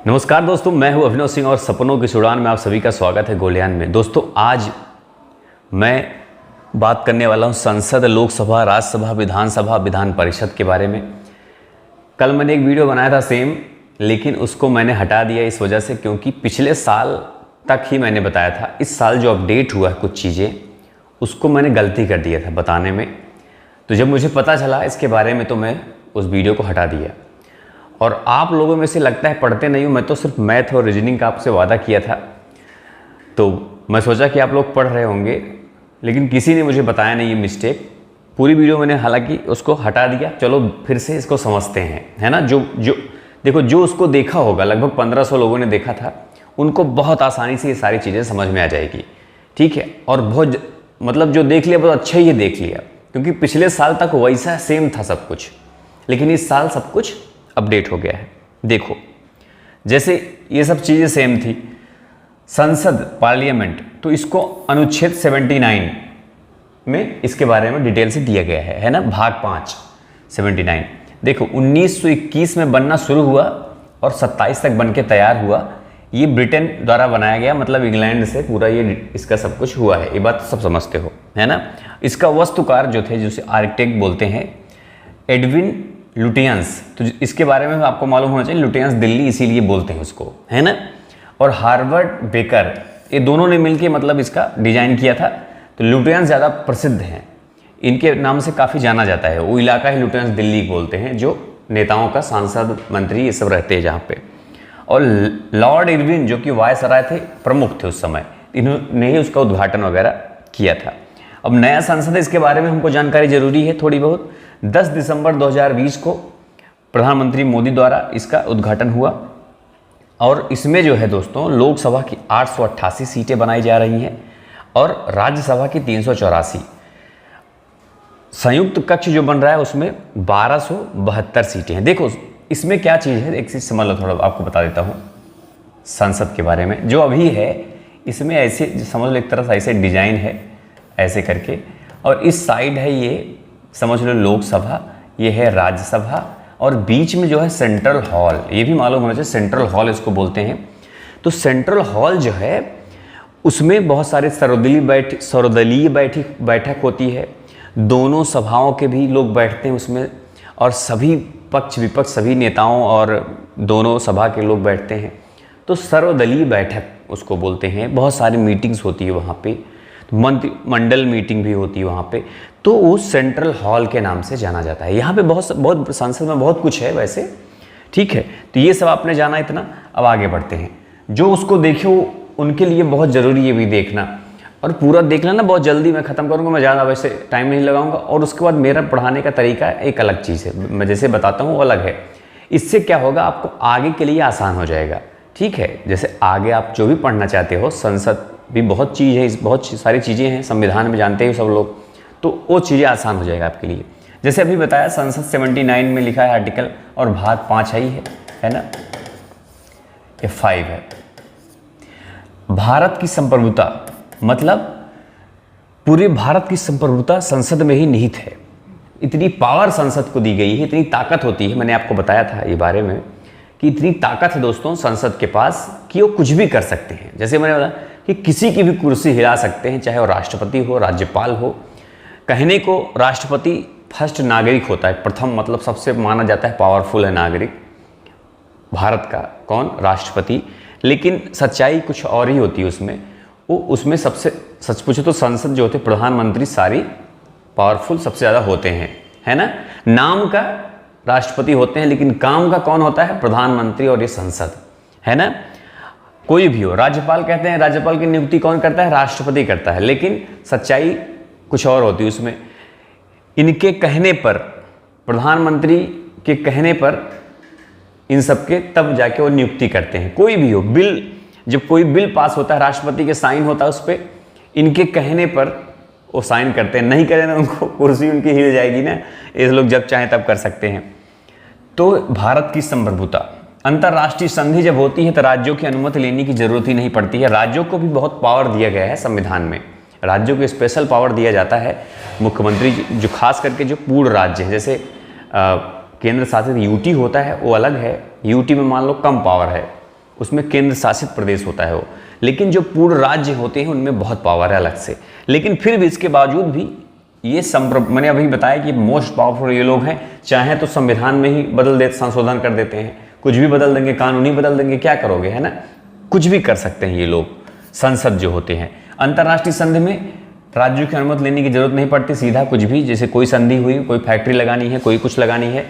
नमस्कार दोस्तों, मैं हूं अभिनव सिंह और सपनों की उड़ान में आप सभी का स्वागत है गोलियान में। दोस्तों, आज मैं बात करने वाला हूं संसद, लोकसभा, राज्यसभा, विधानसभा, विधान परिषद के बारे में। कल मैंने एक वीडियो बनाया था सेम, लेकिन उसको मैंने हटा दिया इस वजह से क्योंकि पिछले साल तक ही मैंने बताया था। इस साल जो अपडेट हुआ है कुछ चीज़ें, उसको मैंने गलती कर दिया था बताने में। तो जब मुझे पता चला इसके बारे में तो मैं उस वीडियो को हटा दिया। और आप लोगों में से लगता है पढ़ते नहीं हो, मैं तो सिर्फ मैथ और रीजनिंग का आपसे वादा किया था, तो मैं सोचा कि आप लोग पढ़ रहे होंगे, लेकिन किसी ने मुझे बताया नहीं ये मिस्टेक। पूरी वीडियो मैंने हालांकि उसको हटा दिया। चलो फिर से इसको समझते हैं, है ना। जो देखो, जो उसको देखा होगा, लगभग 1500 लोगों ने देखा था, उनको बहुत आसानी से ये सारी चीज़ें समझ में आ जाएगी, ठीक है। और बहुत मतलब जो देख लिया बहुत अच्छा ही देख लिया, क्योंकि पिछले साल तक वैसा सेम था सब कुछ, लेकिन इस साल सब कुछ अपडेट हो गया है। देखो, जैसे ये सब चीज़ें सेम थी। संसद, पार्लियामेंट, तो इसको अनुच्छेद 79 में इसके बारे में डिटेल से दिया गया है ना। भाग 5 79। देखो, 1921 में बनना शुरू हुआ और 27 तक बन के तैयार हुआ। ये ब्रिटेन द्वारा बनाया गया, मतलब इंग्लैंड से पूरा ये इसका सब कुछ हुआ है। ये बात सब समझते हो, है ना। इसका वास्तुकार जो थे, जिसे आर्किटेक्ट बोलते हैं, एडविन लुटियंस। तो इसके बारे में आपको मालूम होना चाहिए, लुटियंस दिल्ली इसीलिए बोलते हैं उसको, है ना। और हार्वर्ड बेकर, ये दोनों ने मिलके मतलब इसका डिजाइन किया था। तो लुटियंस ज़्यादा प्रसिद्ध हैं, इनके नाम से काफ़ी जाना जाता है। वो इलाका ही लुटियंस दिल्ली बोलते हैं, जो नेताओं का, सांसद, मंत्री, ये सब रहते हैं जहाँ पे। और लॉर्ड इरविन, जो कि वायसराय थे, प्रमुख थे उस समय, इन्होंने ही उसका उद्घाटन वगैरह किया था। अब नया संसद है, इसके बारे में हमको जानकारी जरूरी है थोड़ी बहुत। 10 दिसंबर 2020 को प्रधानमंत्री मोदी द्वारा इसका उद्घाटन हुआ। और इसमें जो है दोस्तों, लोकसभा की 888 सीटें बनाई जा रही हैं और राज्यसभा की 384। संयुक्त कक्ष जो बन रहा है उसमें 1272 सीटें हैं। देखो, इसमें क्या चीज़ है, एक चीज़ समझ लो, थोड़ा आपको बता देता हूँ संसद के बारे में। जो अभी है इसमें ऐसे समझ लो, एक तरह से ऐसे डिजाइन है ऐसे करके, और इस साइड है ये समझ लो लोकसभा, ये है राज्यसभा, और बीच में जो है सेंट्रल हॉल। ये भी मालूम होना चाहिए, सेंट्रल हॉल इसको बोलते हैं। तो सेंट्रल हॉल जो है उसमें बहुत सारे सर्वदलीय बैठक होती है। दोनों सभाओं के भी लोग बैठते हैं उसमें, और सभी पक्ष विपक्ष सभी नेताओं और दोनों सभा के लोग बैठते हैं। तो सर्वदलीय बैठक उसको बोलते हैं। बहुत सारी मीटिंग्स होती है वहाँ पे, मंत्रिमंडल मीटिंग भी होती है वहाँ पे। तो उस सेंट्रल हॉल के नाम से जाना जाता है। यहाँ पे बहुत संसद में बहुत कुछ है वैसे, ठीक है। तो ये सब आपने जाना इतना। अब आगे बढ़ते हैं। जो उसको देखे उनके लिए बहुत ज़रूरी है भी देखना, और पूरा देख लेना। बहुत जल्दी मैं ख़त्म करूँगा, मैं ज़्यादा वैसे टाइम नहीं लगाऊंगा। और उसके बाद मेरा पढ़ाने का तरीका एक अलग चीज़ है, मैं जैसे बताता हूँ वो अलग है। इससे क्या होगा, आपको आगे के लिए आसान हो जाएगा, ठीक है। जैसे आगे आप जो भी पढ़ना चाहते हो, संसद भी बहुत चीज़ है, बहुत सारी चीज़ें हैं संविधान में, जानते हो सब लोग, तो वो चीज़ें आसान हो जाएगा आपके लिए। जैसे अभी बताया, संसद 79 में लिखा है आर्टिकल, और भाग 5 है ना, ये 5 है। भारत की संप्रभुता, मतलब पूरे भारत की संप्रभुता संसद में ही निहित है। इतनी पावर संसद को दी गई है, इतनी ताकत होती है। मैंने आपको बताया था ये बारे में कि इतनी ताकत है दोस्तों संसद के पास कि वो कुछ भी कर सकते हैं। जैसे मैंने बताया कि किसी की भी कुर्सी हिला सकते हैं, चाहे वो राष्ट्रपति हो, राज्यपाल हो। कहने को राष्ट्रपति फर्स्ट नागरिक होता है, प्रथम, मतलब सबसे माना जाता है पावरफुल है नागरिक भारत का, कौन, राष्ट्रपति। लेकिन सच्चाई कुछ और ही होती है उसमें। वो उसमें सबसे सच पूछो तो संसद जो होते, प्रधानमंत्री सारी पावरफुल सबसे ज़्यादा होते हैं, है ना। नाम का राष्ट्रपति होते हैं, लेकिन काम का कौन होता है, प्रधानमंत्री और ये संसद, है ना। कोई भी हो, राज्यपाल कहते हैं, राज्यपाल की नियुक्ति कौन करता है, राष्ट्रपति करता है। लेकिन सच्चाई कुछ और होती है उसमें। इनके कहने पर, प्रधानमंत्री के कहने पर इन सबके तब जाके वो नियुक्ति करते हैं। कोई भी हो, बिल, जब कोई बिल पास होता है, राष्ट्रपति के साइन होता है उस पर, इनके कहने पर वो साइन करते हैं। नहीं करें ना, उनको कुर्सी उनकी हिल जाएगी ना। ये लोग जब चाहें तब कर सकते हैं। तो भारत की संप्रभुता, अंतर्राष्ट्रीय संधि जब होती है तो राज्यों की अनुमति लेने की जरूरत ही नहीं पड़ती है। राज्यों को भी बहुत पावर दिया गया है संविधान में। राज्यों को स्पेशल पावर दिया जाता है। मुख्यमंत्री जो खास करके जो पूर्ण राज्य है, जैसे केंद्र शासित यूटी होता है वो अलग है। यूटी में मान लो कम पावर है, उसमें केंद्र शासित प्रदेश होता है वो। लेकिन जो पूर्ण राज्य होते हैं उनमें बहुत पावर है अलग से। लेकिन फिर भी इसके बावजूद भी ये मैंने अभी बताया कि मोस्ट पावरफुल ये लोग हैं, चाहे तो संविधान में ही बदल देते, संशोधन कर देते हैं, कुछ भी बदल देंगे, कानून ही बदल देंगे, क्या करोगे, है ना। कुछ भी कर सकते हैं ये लोग, संसद जो होते हैं। अंतर्राष्ट्रीय संधि में राज्यों की अनुमति लेने की जरूरत नहीं पड़ती, सीधा कुछ भी, जैसे कोई संधि हुई, कोई फैक्ट्री लगानी है, कोई कुछ लगानी है,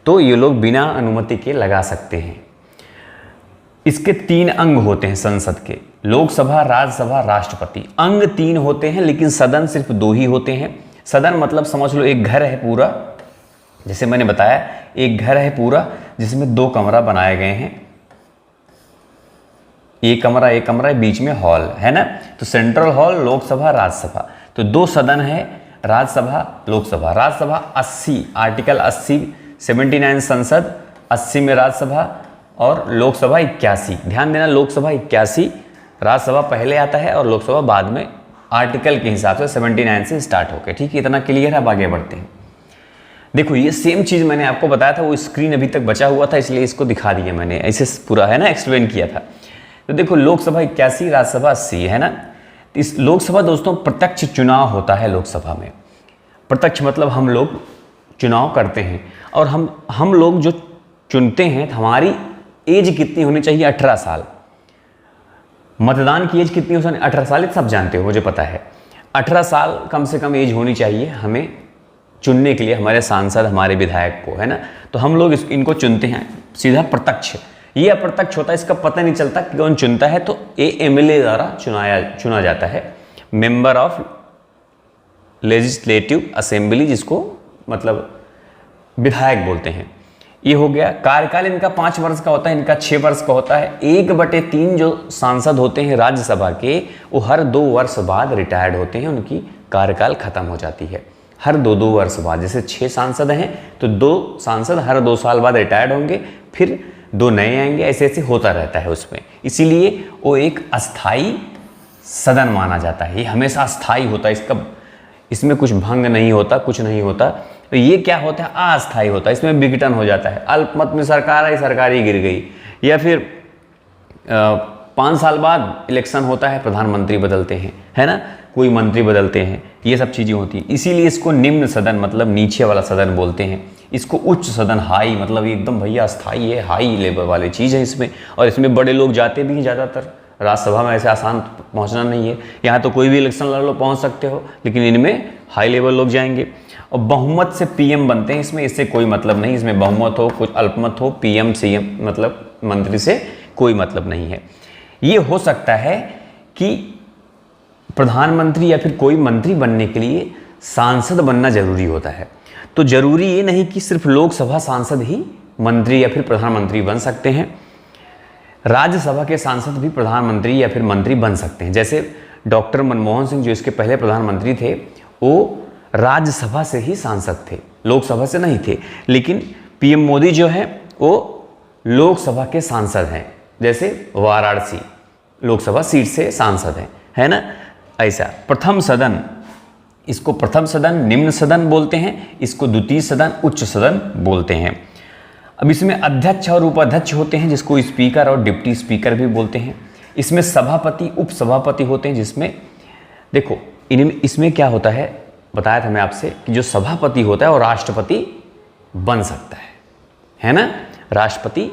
तो ये लोग बिना अनुमति के लगा सकते हैं। इसके 3 अंग होते हैं संसद के, लोकसभा, राज्यसभा, राष्ट्रपति। अंग 3 होते हैं लेकिन सदन सिर्फ 2 ही होते हैं। सदन मतलब समझ लो एक घर है पूरा, जैसे मैंने बताया एक घर है पूरा जिसमें 2 कमरा बनाए गए हैं, एक कमरा बीच में हॉल है ना। तो सेंट्रल हॉल, लोकसभा, राज्यसभा, तो 2 सदन है, राज्यसभा, लोकसभा। राज्यसभा 80, आर्टिकल 80, 79 संसद, 80 में राज्यसभा, और लोकसभा 81। ध्यान देना, लोकसभा 81, राज्यसभा पहले आता है और लोकसभा बाद में, आर्टिकल के हिसाब से 79 से स्टार्ट होकर। ठीक है, इतना क्लियर है। अब आगे बढ़ते हैं। देखो ये सेम चीज़ मैंने आपको बताया था, वो स्क्रीन अभी तक बचा हुआ था इसलिए इसको दिखा दिया मैंने, ऐसे पूरा है ना एक्सप्लेन किया था। तो देखो लोकसभा 81, राज्यसभा 80 है ना। इस लोकसभा दोस्तों प्रत्यक्ष चुनाव होता है लोकसभा में। प्रत्यक्ष मतलब हम लोग चुनाव करते हैं, और हम लोग जो चुनते हैं, हमारी एज कितनी होनी चाहिए, 18 साल। मतदान की एज कितनी होनी, 18 साल, ये सब जानते हो, मुझे पता है। 18 साल कम से कम एज होनी चाहिए हमें चुनने के लिए हमारे सांसद, हमारे विधायक को, है ना। तो हम लोग इनको चुनते हैं सीधा प्रत्यक्ष। ये अप्रत्यक्ष होता है, इसका पता नहीं चलता कि कौन चुनता है। तो एमएलए द्वारा चुना जाता है, मेंबर ऑफ लेजिस्लेटिव असेंबली, जिसको मतलब विधायक बोलते हैं। ये हो गया। कार्यकाल इनका 5 वर्ष का होता है, इनका 6 वर्ष का होता है। 1/3 जो सांसद होते हैं राज्यसभा के, वो हर 2 वर्ष बाद रिटायर्ड होते हैं, उनकी कार्यकाल खत्म हो जाती है हर 2-2 वर्ष बाद। जैसे 6 सांसद हैं तो 2 सांसद हर 2 साल बाद रिटायर्ड होंगे, फिर 2 नए आएंगे, ऐसे ऐसे होता रहता है उसमें। इसीलिए वो एक अस्थाई सदन माना जाता है, ये हमेशा अस्थाई होता है, इसमें कुछ भंग नहीं होता, कुछ नहीं होता। तो ये क्या होता है, अस्थाई होता है, इसमें विघटन हो जाता है। अल्पमत में सरकार आई, सरकार ही गिर गई, या फिर 5 साल बाद इलेक्शन होता है, प्रधानमंत्री बदलते हैं, है ना, कोई मंत्री बदलते हैं, ये सब चीज़ें होती हैं। इसीलिए इसको निम्न सदन मतलब नीचे वाला सदन बोलते हैं। इसको उच्च सदन हाई मतलब एकदम भैया अस्थाई है, हाई लेवल वाली चीज़ है इसमें। और इसमें बड़े लोग जाते भी हैं ज़्यादातर, राज्यसभा में ऐसे आसान पहुंचना नहीं है। यहाँ तो कोई भी इलेक्शन लड़ लो, पहुंच सकते हो, लेकिन इनमें हाई लेवल लोग जाएंगे। और बहुमत से पीएम बनते हैं इसमें, इससे कोई मतलब नहीं। इसमें बहुमत हो, कुछ अल्पमत हो, पीएम सीएम मतलब मंत्री से कोई मतलब नहीं है। ये हो सकता है कि प्रधानमंत्री या फिर कोई मंत्री बनने के लिए सांसद बनना जरूरी होता है। तो जरूरी ये नहीं कि सिर्फ लोकसभा सांसद ही मंत्री या फिर प्रधानमंत्री बन सकते हैं, राज्यसभा के सांसद भी प्रधानमंत्री या फिर मंत्री बन सकते हैं। जैसे डॉक्टर मनमोहन सिंह जो इसके पहले प्रधानमंत्री थे, वो राज्यसभा से ही सांसद थे, लोकसभा से नहीं थे। लेकिन पीएम मोदी जो है वो लोकसभा के सांसद हैं, जैसे वाराणसी लोकसभा सीट से सांसद हैं, है ना। ऐसा प्रथम सदन, इसको प्रथम सदन, निम्न सदन बोलते हैं, इसको द्वितीय सदन, उच्च सदन बोलते हैं। अब इसमें अध्यक्ष और उपाध्यक्ष होते हैं, जिसको स्पीकर और डिप्टी स्पीकर भी बोलते हैं। इसमें सभापति, उपसभापति होते हैं, जिसमें देखो इसमें क्या होता है, बताया था मैं आपसे कि जो सभापति होता है वो राष्ट्रपति बन सकता है ना, राष्ट्रपति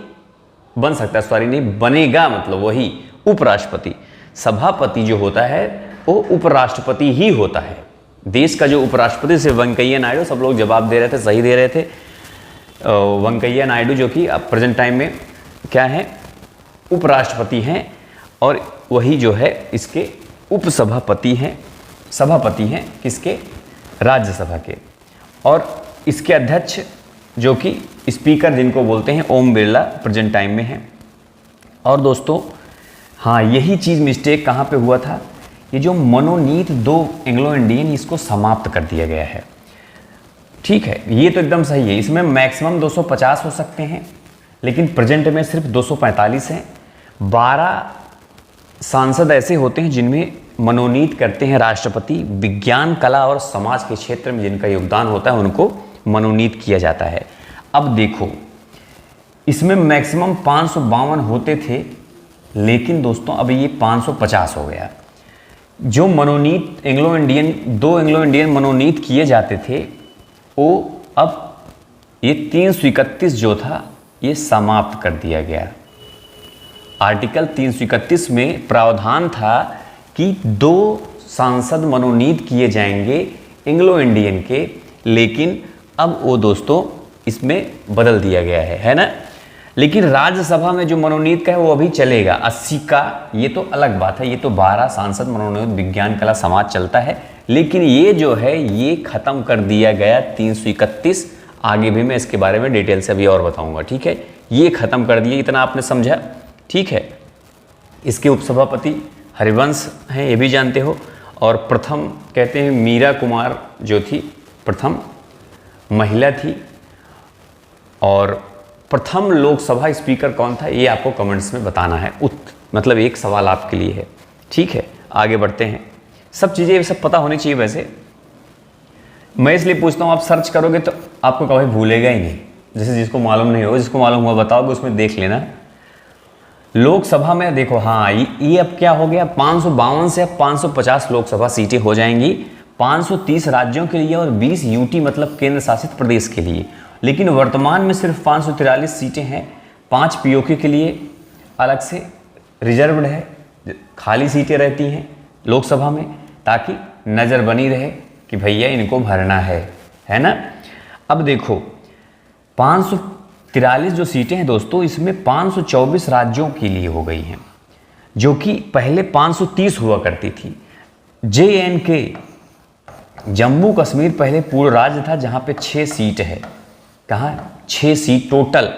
बन सकता है, सॉरी नहीं बनेगा, मतलब वही उपराष्ट्रपति। सभापति जो होता है वो उपराष्ट्रपति ही होता है। देश का जो उपराष्ट्रपति से वेंकैया नायडू, सब लोग जवाब दे रहे थे, सही दे रहे थे। वेंकैया नायडू जो कि अब प्रेजेंट टाइम में क्या है, उपराष्ट्रपति हैं, और वही जो है इसके उपसभापति हैं, सभापति हैं किसके, राज्यसभा के। और इसके अध्यक्ष जो कि स्पीकर जिनको बोलते हैं, ओम बिरला प्रेजेंट टाइम में हैं। और दोस्तों हाँ, यही चीज़ मिस्टेक कहाँ पे हुआ था, ये जो मनोनीत 2 एंग्लो इंडियन, इसको समाप्त कर दिया गया है। ठीक है, ये तो एकदम सही है, इसमें मैक्सिमम 250 हो सकते हैं, लेकिन प्रेजेंट में सिर्फ 245 हैं। 12 सांसद ऐसे होते हैं जिनमें मनोनीत करते हैं राष्ट्रपति। विज्ञान, कला और समाज के क्षेत्र में जिनका योगदान होता है उनको मनोनीत किया जाता है। अब देखो इसमें मैक्सिमम 552 होते थे लेकिन दोस्तों अब ये 550 हो गया। जो मनोनीत एंग्लो इंडियन, 2 एंग्लो इंडियन मनोनीत किए जाते थे, वो अब ये 331 जो था ये समाप्त कर दिया गया। आर्टिकल 331 में प्रावधान था कि 2 सांसद मनोनीत किए जाएंगे एंग्लो इंडियन के, लेकिन अब वो दोस्तों इसमें बदल दिया गया है ना। लेकिन राज्यसभा में जो मनोनीत का है वो अभी चलेगा 80 का, ये तो अलग बात है, ये तो 12 सांसद मनोनीत विज्ञान कला समाज चलता है। लेकिन ये जो है ये खत्म कर दिया गया 331। आगे भी मैं इसके बारे में डिटेल से अभी और बताऊंगा, ठीक है। ये खत्म कर दिया, इतना आपने समझा, ठीक है। इसके उपसभापति हरिवंश हैं, ये भी जानते हो। और प्रथम कहते हैं मीरा कुमार जो थी प्रथम महिला थी। और प्रथम लोकसभा स्पीकर कौन था ये आपको कमेंट्स में बताना है। मतलब एक सवाल आपके लिए है, ठीक है। आगे बढ़ते हैं, सब चीज़ें सब पता होनी चाहिए। वैसे मैं इसलिए पूछता हूँ, आप सर्च करोगे तो आपको कभी भूलेगा ही नहीं। जैसे जिसको मालूम नहीं हो, जिसको मालूम हुआ बताओगे, उसमें देख लेना। लोकसभा में देखो, हाँ ये अब क्या हो गया, 552 से अब 550 लोकसभा सीटें हो जाएंगी, 530 राज्यों के लिए और 20 यूटी मतलब केंद्र शासित प्रदेश के लिए। लेकिन वर्तमान में सिर्फ 543 सीटें हैं, 5 पीओके के लिए अलग से रिजर्व्ड है, खाली सीटें रहती हैं लोकसभा में, ताकि नज़र बनी रहे कि भैया इनको भरना है ना। अब देखो 543 जो सीटें हैं दोस्तों, इसमें 524 राज्यों के लिए हो गई हैं, जो कि पहले 530 हुआ करती थी। JNK जम्मू कश्मीर पहले पूर्ण राज्य था, जहाँ पे 6 सीट है। कहाँ 6 सीट टोटल,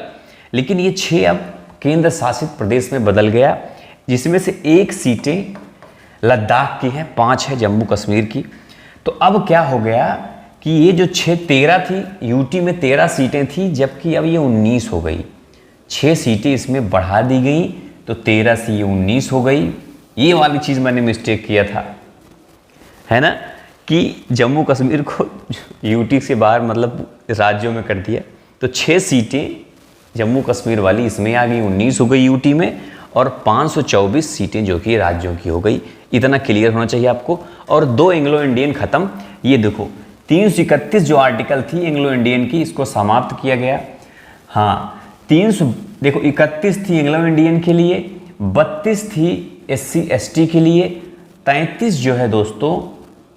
लेकिन ये 6 अब केंद्र शासित प्रदेश में बदल गया, जिसमें से 1 सीटें लद्दाख की हैं, 5 है जम्मू कश्मीर की। तो अब क्या हो गया कि ये जो 13 थी, यूटी में 13 सीटें थी, जबकि अब ये 19 हो गई। 6 सीटें इसमें बढ़ा दी गई, तो 13 से ये 19 हो गई। ये वाली चीज़ मैंने मिस्टेक किया था, है ना, कि जम्मू कश्मीर को यूटी से बाहर मतलब राज्यों में कर दिया। तो 6 सीटें जम्मू कश्मीर वाली इसमें आ गई, 19 हो गई यूटी में, और 524 सीटें जो कि राज्यों की हो गई। इतना क्लियर होना चाहिए आपको। और 2 एंग्लो इंडियन खत्म। ये देखो 331 जो आर्टिकल थी एंग्लो इंडियन की, इसको समाप्त किया गया। हाँ 300 देखो 31 थी एंग्लो इंडियन के लिए, 32 थी SC ST के लिए, 33 जो है दोस्तों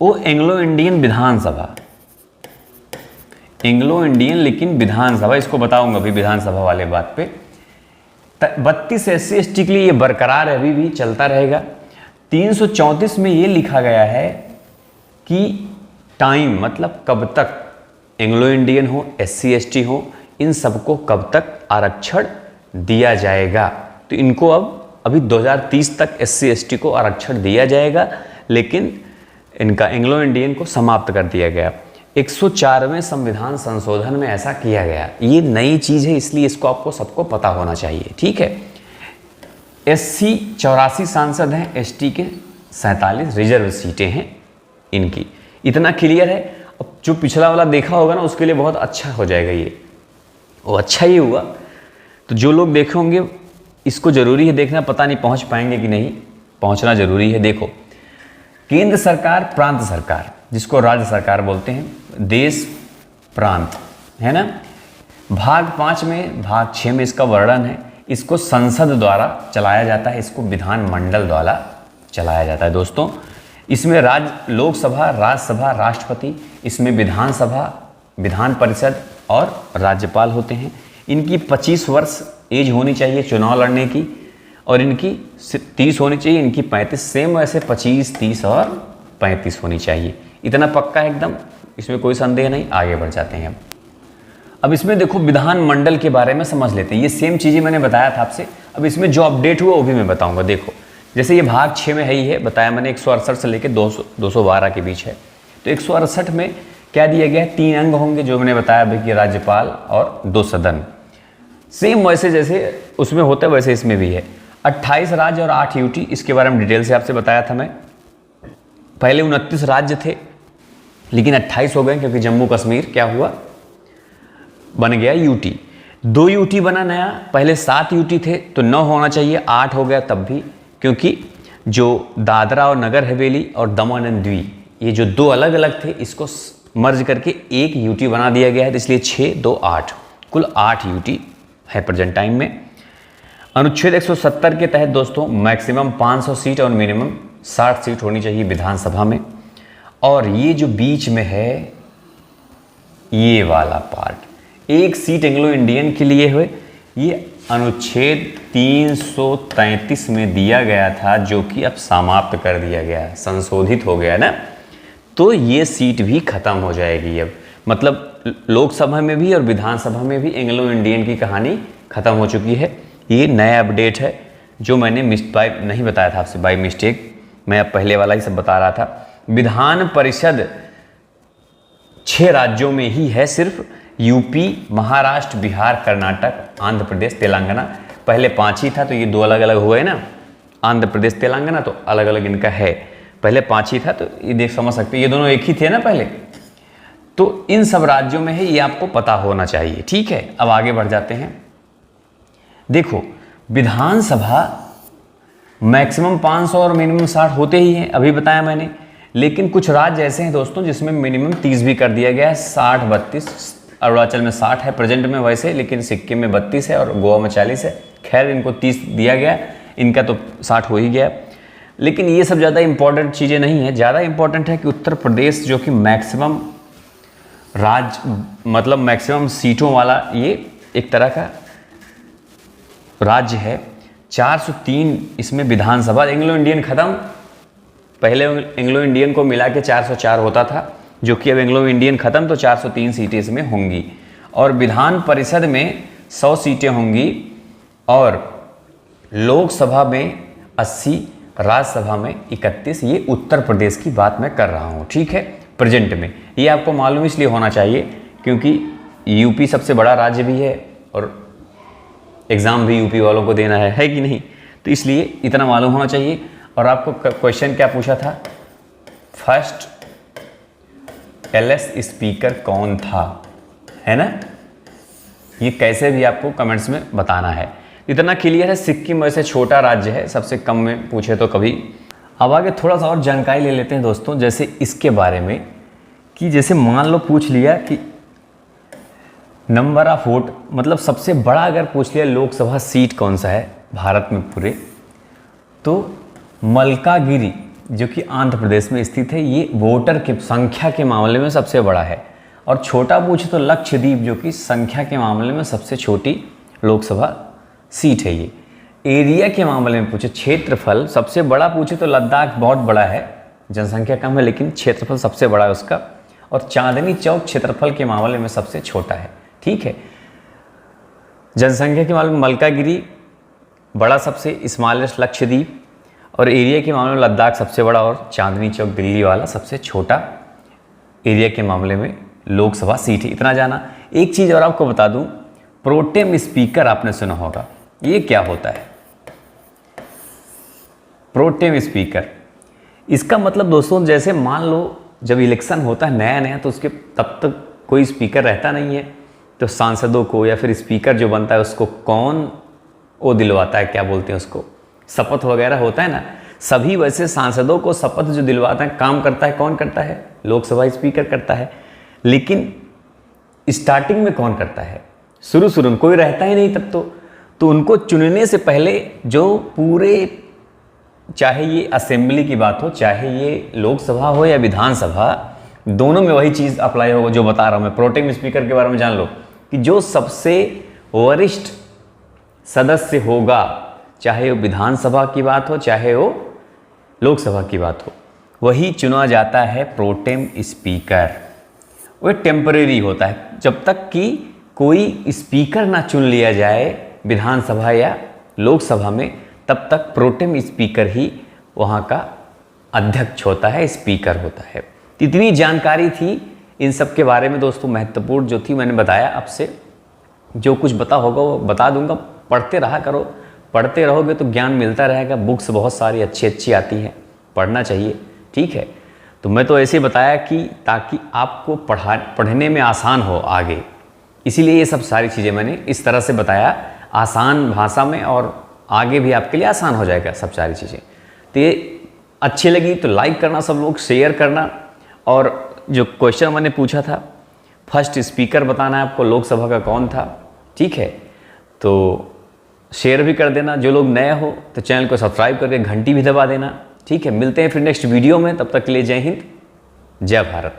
वो एंग्लो इंडियन विधानसभा, एंग्लो इंडियन लेकिन विधानसभा, इसको बताऊंगा अभी विधानसभा वाले बात पे। 32 SC ST के लिए ये बरकरार है, अभी भी चलता रहेगा। 334 में ये लिखा गया है कि टाइम मतलब कब तक एंग्लो इंडियन हो, SC ST हो, इन सबको कब तक आरक्षण दिया जाएगा। तो इनको अभी 2030 तक SC ST को आरक्षण दिया जाएगा, लेकिन इनका एंग्लो इंडियन को समाप्त कर दिया गया। 104वें संविधान संशोधन में ऐसा किया गया। ये नई चीज़ है, इसलिए इसको आपको सबको पता होना चाहिए, ठीक है। SC 84 सांसद हैं, ST के 47 रिजर्व सीटें हैं इनकी। इतना क्लियर है। अब जो पिछला वाला देखा होगा ना, उसके लिए बहुत अच्छा हो जाएगा ये, वो अच्छा ही हुआ। तो जो लोग देखे होंगे इसको ज़रूरी है देखना, पता नहीं पहुंच पाएंगे कि नहीं, पहुंचना ज़रूरी है। देखो केंद्र सरकार, प्रांत सरकार, जिसको राज्य सरकार बोलते हैं, देश प्रांत, है ना। भाग 5 में, भाग 6 में इसका वर्णन है। इसको संसद द्वारा चलाया जाता है, इसको विधानमंडल द्वारा चलाया जाता है दोस्तों। इसमें लोकसभा, राज्यसभा, राष्ट्रपति, इसमें विधानसभा, विधान परिषद और राज्यपाल होते हैं। इनकी 25 वर्ष एज होनी चाहिए चुनाव लड़ने की, और इनकी 30 होनी चाहिए, इनकी 35। सेम वैसे 25, 30 और 35 होनी चाहिए। इतना पक्का है एकदम, इसमें कोई संदेह नहीं। आगे बढ़ जाते हैं अब इसमें देखो विधानमंडल के बारे में समझ लेते हैं। ये सेम चीज़ें मैंने बताया था आपसे, अब इसमें जो अपडेट हुआ वो भी मैं बताऊंगा। देखो जैसे ये भाग 6 में है ही है, बताया मैंने 168 से लेकर 212 के बीच है। तो 168 में क्या दिया गया है, 3 अंग होंगे, जो मैंने बताया अभी कि राज्यपाल और 2 सदन। सेम वैसे जैसे उसमें होता है वैसे इसमें भी है। 28 राज्य और 8 यूटी, इसके बारे में डिटेल से आपसे बताया था मैं। पहले 29 राज्य थे, लेकिन 28 हो गए, क्योंकि जम्मू कश्मीर क्या हुआ, बन गया यूटी। 2 यूटी बना नया, पहले 7 यूटी थे तो 9 होना चाहिए, 8 हो गया तब भी, क्योंकि जो दादरा और नगर हवेली और दमन एंड दीव, ये जो 2 अलग अलग थे इसको मर्ज करके 1 यूटी बना दिया गया है, तो इसलिए 6, 2, 8 कुल 8 यूटी है प्रेजेंट टाइम में। अनुच्छेद 170 के तहत दोस्तों मैक्सिमम 500 सीट और मिनिमम 60 सीट होनी चाहिए विधानसभा में। और ये जो बीच में है ये वाला पार्ट, 1 सीट एंग्लो इंडियन के लिए हुए, ये अनुच्छेद 333 में दिया गया था, जो कि अब समाप्त कर दिया गया, संशोधित हो गया ना, तो ये सीट भी खत्म हो जाएगी अब। मतलब लोकसभा में भी और विधानसभा में भी एंग्लो इंडियन की कहानी खत्म हो चुकी है। ये नया अपडेट है जो मैंने नहीं बताया था आपसे, बाय मिस्टेक मैं अब पहले वाला ही सब बता रहा था। विधान परिषद 6 राज्यों में ही है सिर्फ, यूपी, महाराष्ट्र, बिहार, कर्नाटक, आंध्र प्रदेश, तेलंगाना। पहले 5 ही था तो ये 2 अलग अलग हुए ना, आंध्र प्रदेश, तेलंगाना, तो अलग अलग इनका है। पहले 5 ही था तो ये देख समझ सकते हैं, ये दोनों एक ही थे ना पहले, तो इन सब राज्यों में है, ये आपको पता होना चाहिए। ठीक है, अब आगे बढ़ जाते हैं। देखो विधानसभा मैक्सिमम 500 और मिनिमम 60 होते ही हैं, अभी बताया मैंने, लेकिन कुछ राज्य ऐसे हैं दोस्तों जिसमें मिनिमम 30 भी कर दिया गया है, 60, 32, अरुणाचल में 60 है प्रेजेंट में वैसे, लेकिन सिक्किम में 32 है और गोवा में 40 है। खैर इनको 30 दिया गया, इनका तो 60 हो ही गया। लेकिन ये सब ज़्यादा इंपॉर्टेंट चीज़ें नहीं है, ज़्यादा इंपॉर्टेंट है कि उत्तर प्रदेश जो कि मैक्सिमम मतलब मैक्सिमम सीटों वाला ये एक तरह का राज्य है, 403 इसमें विधानसभा। एंग्लो इंडियन खत्म, पहले एंग्लो इंडियन को मिला के 404 होता था, जो कि अब एंग्लो इंडियन खत्म तो 403 सीटें इसमें होंगी। और विधान परिषद में 100 सीटें होंगी और लोकसभा में 80, राज्यसभा में 31। ये उत्तर प्रदेश की बात मैं कर रहा हूँ, ठीक है, प्रेजेंट में। ये आपको मालूम इसलिए होना चाहिए क्योंकि यूपी सबसे बड़ा राज्य भी है और एग्ज़ाम भी यूपी वालों को देना है कि नहीं, तो इसलिए इतना मालूम होना चाहिए। और आपको क्वेश्चन क्या पूछा था, फर्स्ट एलएस स्पीकर कौन था, है ना, ये कैसे भी आपको कमेंट्स में बताना है। इतना क्लियर है। सिक्किम वैसे छोटा राज्य है, सबसे कम में पूछे तो कभी। अब आगे थोड़ा सा और जानकारी ले लेते हैं दोस्तों, जैसे इसके बारे में कि जैसे मान लो पूछ लिया कि नंबर ऑफ वोट, मतलब सबसे बड़ा अगर पूछ लिया लोकसभा सीट कौन सा है भारत में पूरे, तो मलकागिरी जो कि आंध्र प्रदेश में स्थित है, ये वोटर की संख्या के मामले में सबसे बड़ा है। और छोटा पूछे तो लक्षद्वीप जो कि संख्या के मामले में सबसे छोटी लोकसभा सीट है। ये एरिया के मामले में पूछे, क्षेत्रफल सबसे बड़ा पूछे तो लद्दाख बहुत बड़ा है, जनसंख्या कम है लेकिन क्षेत्रफल सबसे बड़ा है उसका। और चांदनी चौक क्षेत्रफल के मामले में सबसे छोटा है, ठीक है। जनसंख्या के मामले में मलकागिरी बड़ा सबसे, स्मॉलेस्ट लक्षद्वीप, और एरिया के मामले में लद्दाख सबसे बड़ा और चांदनी चौक दिल्ली वाला सबसे छोटा एरिया के मामले में लोकसभा सीट है। इतना जाना। एक चीज़ और आपको बता दूं, प्रोटेम स्पीकर आपने सुना होगा, ये क्या होता है प्रोटेम स्पीकर? इसका मतलब दोस्तों जैसे मान लो जब इलेक्शन होता है नया नया, तो उसके तब तक कोई स्पीकर रहता नहीं है, तो सांसदों को या फिर स्पीकर जो बनता है उसको कौन वो दिलवाता है, क्या बोलते हैं उसको, शपथ वगैरह होता है ना। सभी वैसे सांसदों को शपथ जो दिलवाता है, काम करता है, कौन करता है? लोकसभा स्पीकर करता है। लेकिन स्टार्टिंग में कौन करता है? शुरू में कोई रहता ही नहीं तब तो उनको चुनने से पहले जो पूरे, चाहे ये असेंबली की बात हो, चाहे ये लोकसभा हो या विधानसभा, दोनों में वही चीज़ अप्लाई होगा जो बता रहा हूँ मैं। प्रोटेम स्पीकर के बारे में जान लो कि जो सबसे वरिष्ठ सदस्य होगा, चाहे वो विधानसभा की बात हो चाहे वो लोकसभा की बात हो, वही चुना जाता है प्रोटेम स्पीकर। वो टेम्परेरी होता है, जब तक कि कोई स्पीकर ना चुन लिया जाए विधानसभा या लोकसभा में, तब तक प्रोटेम स्पीकर ही वहाँ का अध्यक्ष होता है, स्पीकर होता है। इतनी जानकारी थी इन सब के बारे में दोस्तों, महत्वपूर्ण जो थी मैंने बताया आपसे। जो कुछ बता होगा वो बता दूंगा, पढ़ते रहा करो, पढ़ते रहोगे तो ज्ञान मिलता रहेगा। बुक्स बहुत सारी अच्छी अच्छी आती हैं, पढ़ना चाहिए, ठीक है। तो मैं तो ऐसे बताया कि ताकि आपको पढ़ने में आसान हो आगे, इसीलिए ये सब सारी चीज़ें मैंने इस तरह से बताया, आसान भाषा में, और आगे भी आपके लिए आसान हो जाएगा सब सारी चीज़ें। तो ये अच्छी लगी तो लाइक करना, सब लोग शेयर करना। और जो क्वेश्चन मैंने पूछा था, फर्स्ट स्पीकर बताना है आपको लोकसभा का कौन था, ठीक है, तो शेयर भी कर देना। जो लोग नए हो तो चैनल को सब्सक्राइब करके घंटी भी दबा देना, ठीक है। मिलते हैं फिर नेक्स्ट वीडियो में, तब तक के लिए जय हिंद, जय भारत।